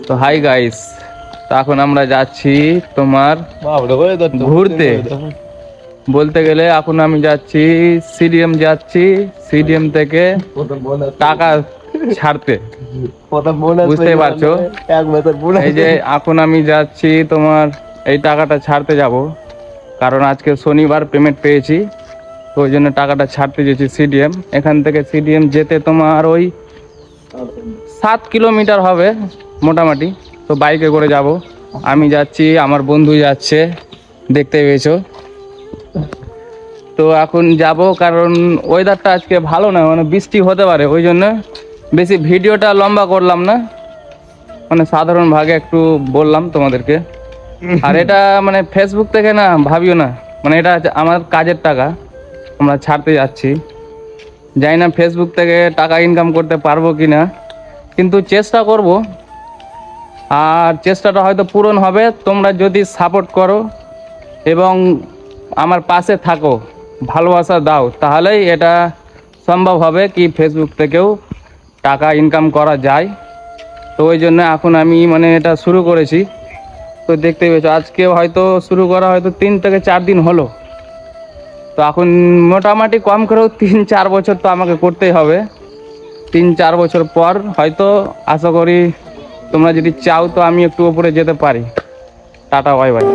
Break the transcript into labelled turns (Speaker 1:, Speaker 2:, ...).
Speaker 1: তো hi guys, তো এখন আমরা যাচ্ছি তোমার ঘুরতে। বলতে গেলে এখন আমি যাচ্ছি সিডিএম যাচ্ছি, সিডিএম থেকে টাকা ছাড়তে। বুঝতেই পারছো, এই যে এখন আমি যাচ্ছি তোমার এই টাকাটা ছাড়তে যাব, কারণ আজকে শনিবার পেমেন্ট পেয়েছি, তো ওই জন্য টাকাটা ছাড়তে যাচ্ছি সিডিএম। এখান থেকে সিডিএম যেতে তোমার ওই 7 কিলোমিটার হবে মোটামুটি। তো বাইকে করে যাব, আমি যাচ্ছি, আমার বন্ধু যাচ্ছে, দেখতে পেয়েছো। তো এখন যাব, কারণ ওয়েদারটা আজকে ভালো না, মানে বৃষ্টি হতে পারে, ওই জন্য বেশি ভিডিওটা লম্বা করলাম না, মানে সাধারণ ভাগে একটু বললাম তোমাদেরকে। আর এটা মানে ফেসবুক থেকে না ভাবিও না, মানে এটা আমার কাজের টাকা, আমরা ছাড়তে যাচ্ছি। জানি না ফেসবুক থেকে টাকা ইনকাম করতে পারবো কি না, কিন্তু চেষ্টা করব। আর চেষ্টাটা হয়তো পূরণ হবে তোমরা যদি সাপোর্ট করো এবং আমার পাশে থাকো, ভালোবাসা দাও, তাহলেই এটা সম্ভব হবে কি ফেসবুক থেকেও টাকা ইনকাম করা যায়। তো ওই জন্য এখন আমি মানে এটা শুরু করেছি। তো দেখতে পেয়েছো আজকে হয়তো শুরু করা হয়তো 3 থেকে 4 দিন হলো। তো এখন মোটামুটি কম করেও 3-4 বছর তো আমাকে করতেই হবে। 3-4 বছর পর হয়তো আশা করি তোমরা যদি চাও তো আমি একটু উপরে যেতে পারি। Tata, bye bye.